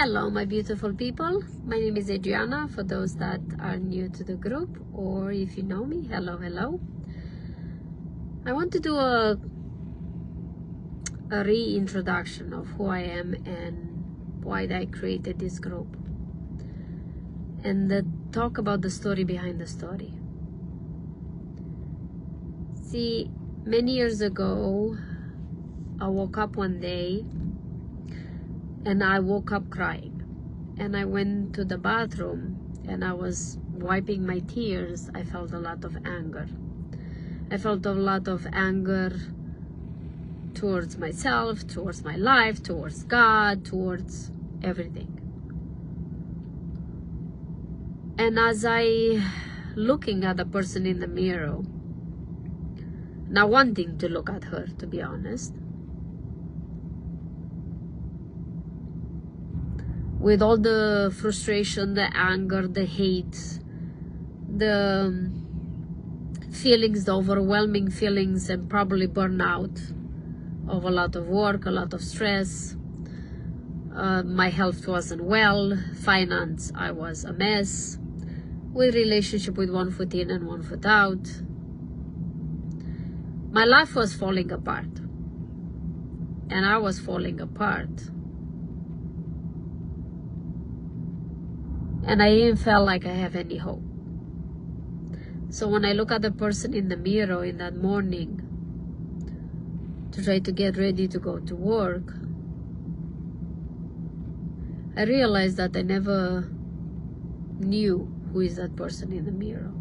Hello, my beautiful people. My name is Adriana, for those that are new to the group, or if you know me, hello. I want to do a reintroduction of who I am and why I created this group, and talk about the story behind the story. See, many years ago, I woke up one day and I woke up crying, and I went to the bathroom and I was wiping my tears. I felt a lot of anger. I felt a lot of anger towards myself, towards my life, towards God, towards everything. And as I looking at the person in the mirror, not wanting to look at her, to be honest, with all the frustration, the anger, the hate, the feelings, the overwhelming feelings, and probably burnout of a lot of work, a lot of stress. My health wasn't well, finance, I was a mess, with relationship with one foot in and one foot out. My life was falling apart, and I was falling apart. And I didn't feel like I have any hope. So when I look at the person in the mirror in that morning to try to get ready to go to work, I realized that I never knew who is that person in the mirror.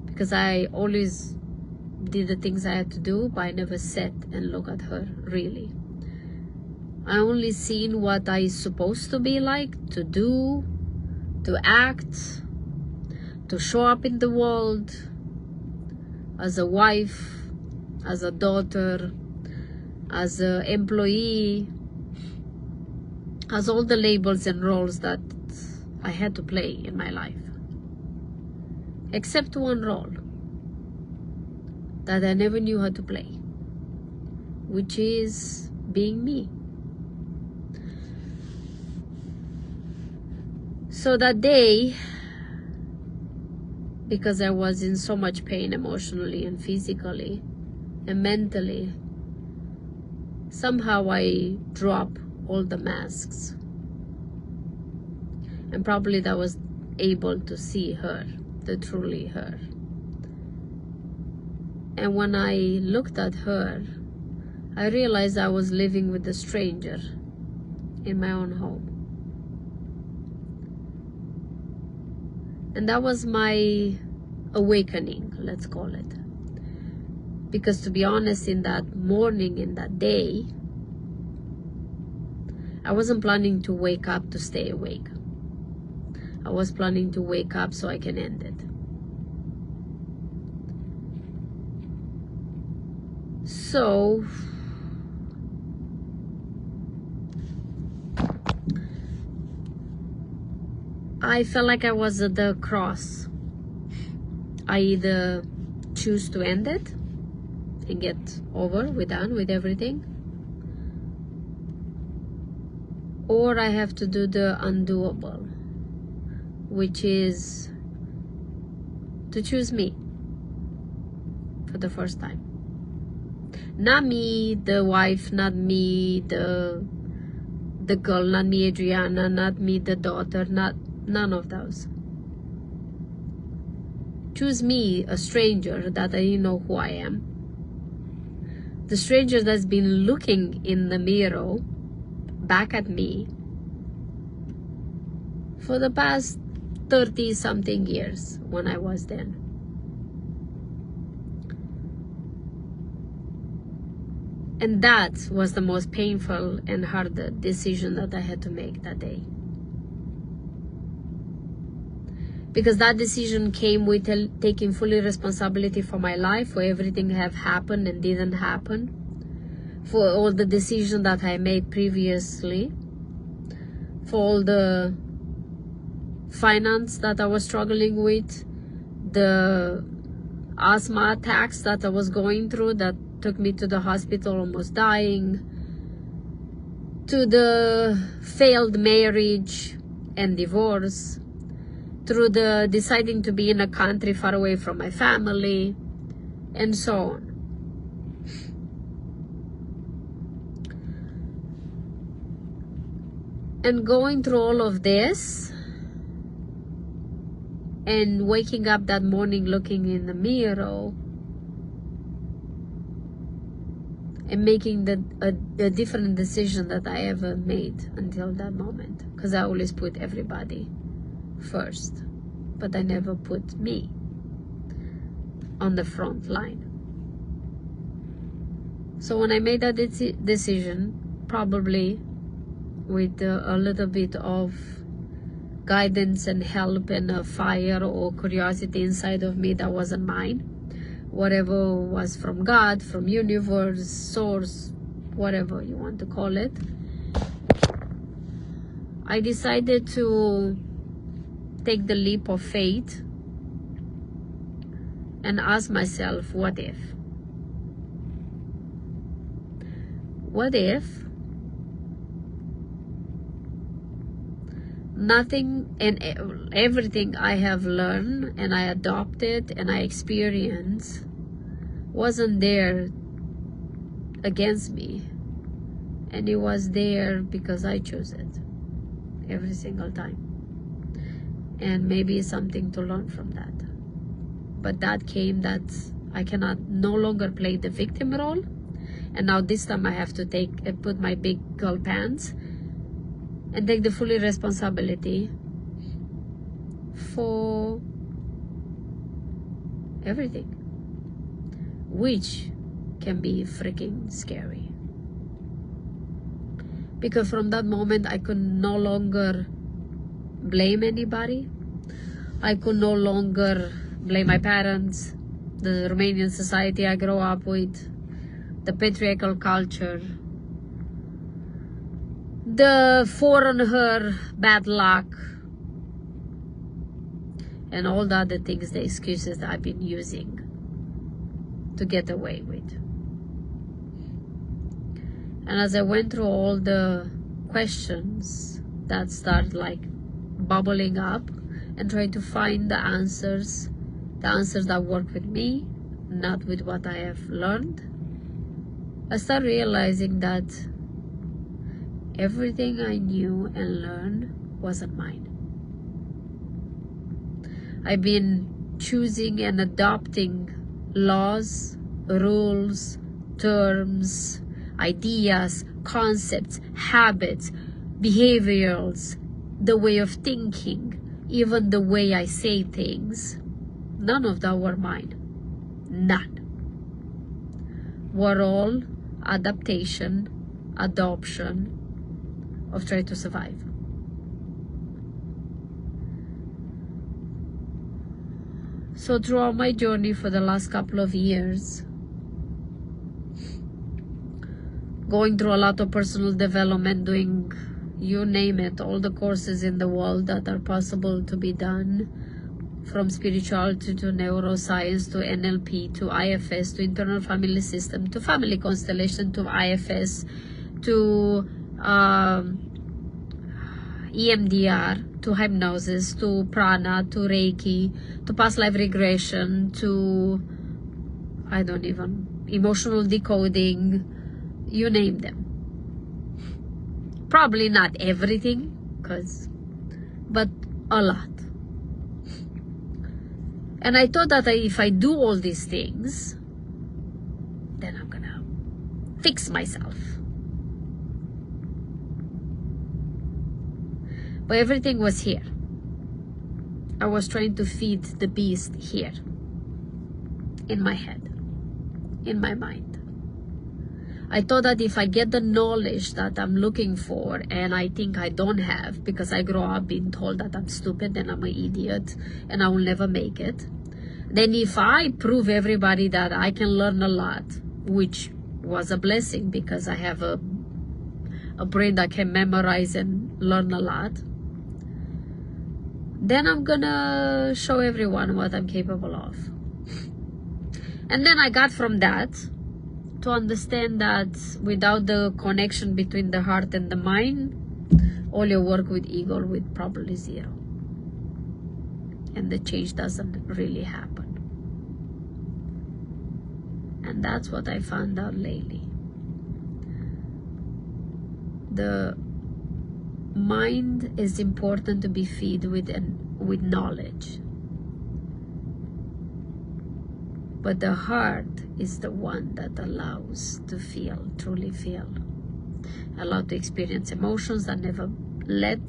Because I always did the things I had to do, but I never sat and looked at her really. I only seen what I supposed to be like, to do, to act, to show up in the world as a wife, as a daughter, as an employee, as all the labels and roles that I had to play in my life. Except one role that I never knew how to play, which is being me. So that day, because I was in so much pain emotionally and physically and mentally, somehow I dropped all the masks. And probably that was able to see her, the truly her. And when I looked at her, I realized I was living with a stranger in my own home. And that was my awakening, let's call it. Because to be honest, in that morning, in that day, I wasn't planning to wake up to stay awake. I was planning to wake up so I can end it. So, I felt like I was at the cross. I either choose to end it and get over, done with everything, or I have to do the undoable, which is to choose me for the first time. Not me, the wife, not me, the girl, not me, Adriana, not me, the daughter, none of those. Choose me, a stranger that I didn't know who I am. The stranger that's been looking in the mirror back at me for the past 30-something years when I was then. And that was the most painful and hard decision that I had to make that day. Because that decision came with taking fully responsibility for my life, for everything have happened and didn't happen, for all the decisions that I made previously, for all the finance that I was struggling with, the asthma attacks that I was going through that took me to the hospital almost dying, to the failed marriage and divorce, through the deciding to be in a country far away from my family, and so on. And going through all of this and waking up that morning looking in the mirror and making a different decision that I ever made until that moment. Because I always put everybody first, but I never put me on the front line. So when I made that decision, probably with a little bit of guidance and help and a fire or curiosity inside of me that wasn't mine, whatever was from God, from universe, source, whatever you want to call it, I decided to take the leap of faith and ask myself, what if? What if nothing and everything I have learned and I adopted and I experienced wasn't there against me, and it was there because I chose it every single time? And maybe something to learn from that. But that came that I cannot no longer play the victim role, and now this time I have to put my big girl pants and take the full responsibility for everything, which can be freaking scary. Because from that moment, I could no longer blame anybody. I could no longer blame my parents, the Romanian society I grew up with, the patriarchal culture, the foreigner bad luck, and all the other things, the excuses that I've been using to get away with. And as I went through all the questions that start like bubbling up and trying to find the answers that work with me, not with what I have learned, I started realizing that everything I knew and learned wasn't mine. I've been choosing and adopting laws, rules, terms, ideas, concepts, habits, behaviors, the way of thinking, even the way I say things. None of that were mine. None. Were all adaptation, adoption of trying to survive. So throughout my journey for the last couple of years, going through a lot of personal development, doing, you name it, all the courses in the world that are possible to be done, from spirituality to neuroscience to NLP to IFS to internal family system to family constellation to IFS to EMDR to hypnosis to prana to Reiki to past life regression to emotional decoding, you name them. Probably not everything, but a lot. And I thought that if I do all these things, then I'm gonna fix myself. But everything was here. I was trying to feed the beast here, in my head, in my mind. I thought that if I get the knowledge that I'm looking for and I think I don't have, because I grew up being told that I'm stupid and I'm an idiot and I will never make it, then if I prove everybody that I can learn a lot, which was a blessing because I have a brain that can memorize and learn a lot, then I'm gonna show everyone what I'm capable of. And then I got from that to understand that without the connection between the heart and the mind, all your work with ego will probably zero. And the change doesn't really happen. And that's what I found out lately. The mind is important to be fed with knowledge. But the heart is the one that allows to feel, truly feel. Allowed to experience emotions that never led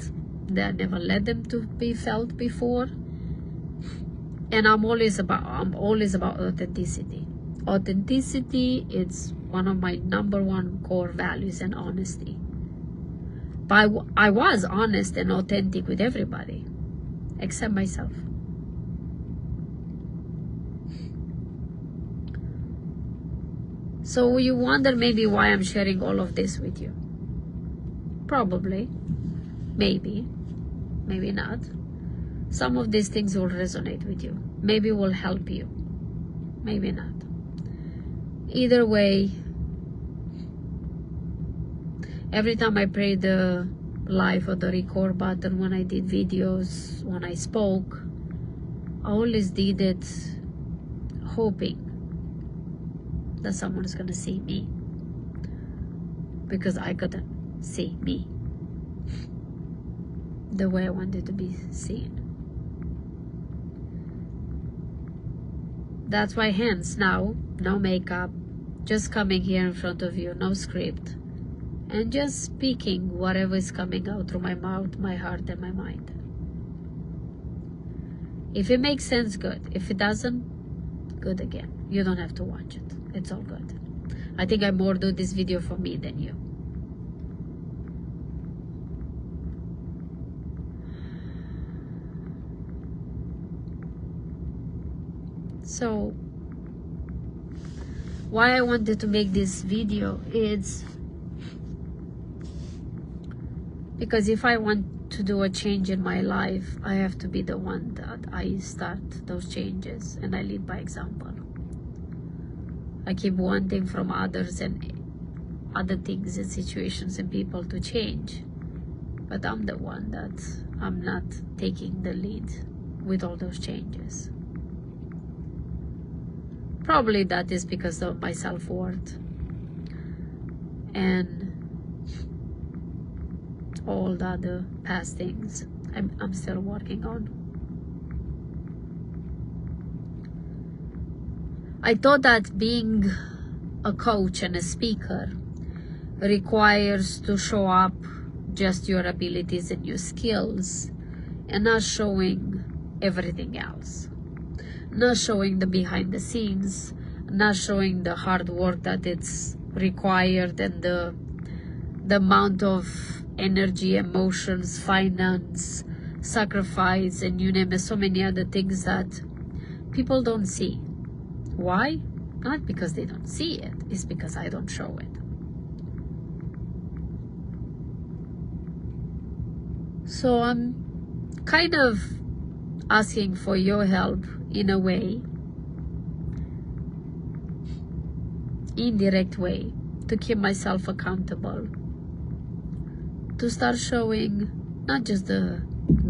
them to be felt before. And I'm always about authenticity. Authenticity is one of my #1 core values, and honesty. But I was honest and authentic with everybody, except myself. So you wonder maybe why I'm sharing all of this with you. Probably, maybe not. Some of these things will resonate with you. Maybe will help you. Maybe not. Either way, every time I pray the live or the record button, when I did videos, when I spoke, I always did it hoping that someone is going to see me, because I couldn't see me the way I wanted to be seen. That's why hence now, no makeup, just coming here in front of you, no script, and just speaking whatever is coming out through my mouth, my heart, and my mind. If it makes sense, good. If it doesn't, good again. You don't have to watch it. It's all good. I think I more do this video for me than you. So, why I wanted to make this video is because if I want to do a change in my life, I have to be the one that I start those changes, and I lead by example. I keep wanting from others and other things and situations and people to change, but I'm the one that I'm not taking the lead with all those changes. Probably that is because of my self-worth and all the other past things I'm still working on. I thought that being a coach and a speaker requires to show up just your abilities and your skills, and not showing everything else. Not showing the behind the scenes, not showing the hard work that it's required, and the amount of energy, emotions, finance, sacrifice, and you name it, so many other things that people don't see. Why? Not because they don't see it, it's because I don't show it. So I'm kind of asking for your help in a way, indirect way, to keep myself accountable, to start showing not just the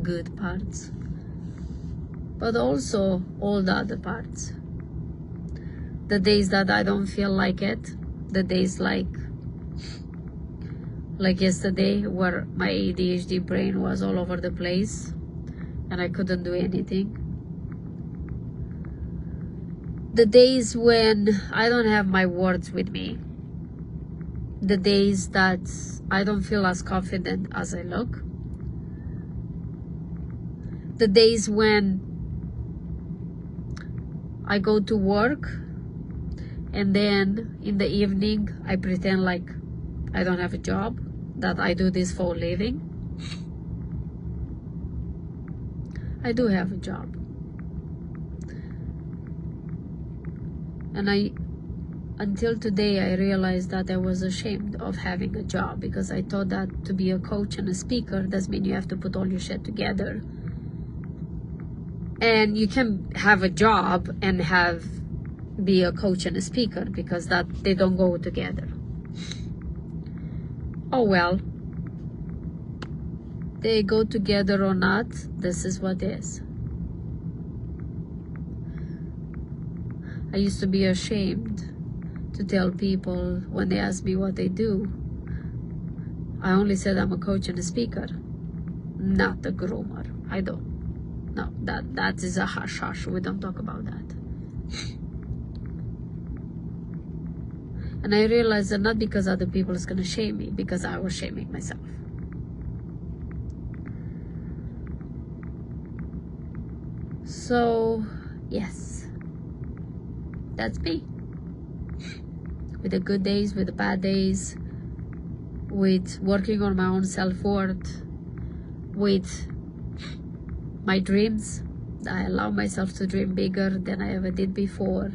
good parts, but also all the other parts. The days that I don't feel like it, the days like yesterday where my ADHD brain was all over the place and I couldn't do anything. The days when I don't have my words with me. The days that I don't feel as confident as I look. The days when I go to work and then in the evening I pretend like I don't have a job, that I do this for a living. I do have a job. And until today, I realized that I was ashamed of having a job, because I thought that to be a coach and a speaker does mean you have to put all your shit together. And you can have a job and have be a coach and a speaker, because that they don't go together. Oh well, they go together or not, this is what is. I used to be ashamed to tell people when they ask me what I do. I only said I'm a coach and a speaker, not a groomer. I don't. No, that is a hush hush. We don't talk about that. And I realized that not because other people is going to shame me, because I was shaming myself. So, yes, that's me. With the good days, with the bad days, with working on my own self-worth, with my dreams. I allow myself to dream bigger than I ever did before.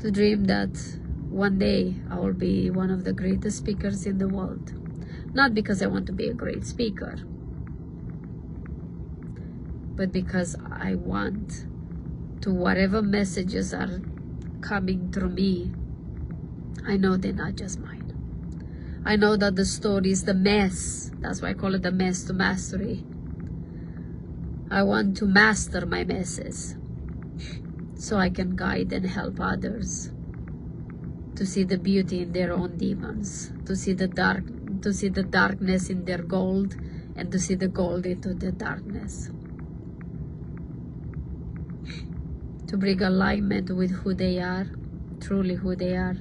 To dream that one day I will be one of the greatest speakers in the world. Not because I want to be a great speaker, but because I want to, whatever messages are coming through me, I know they're not just mine. I know that the story is the mess. That's why I call it the mess to mastery. I want to master my messes so I can guide and help others to see the beauty in their own demons, to see the darkness in their gold, and to see the gold into the darkness. To bring alignment with who they are, truly who they are.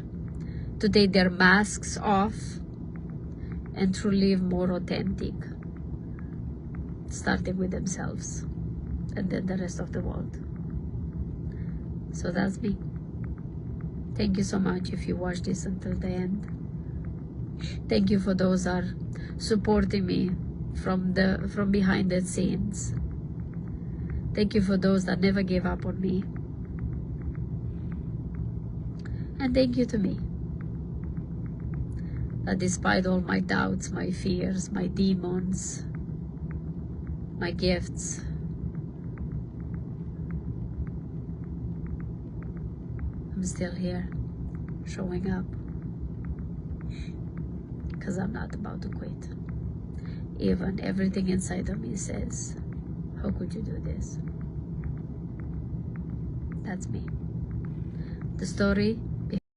To take their masks off and to live more authentic, starting with themselves and then the rest of the world. So that's me. Thank you so much if you watched this until the end. Thank you for those who are supporting me from behind the scenes. Thank you for those that never gave up on me. And thank you to me, that despite all my doubts, my fears, my demons, my gifts, I'm still here, showing up, because I'm not about to quit. Even everything inside of me says, how could you do this? That's me. The story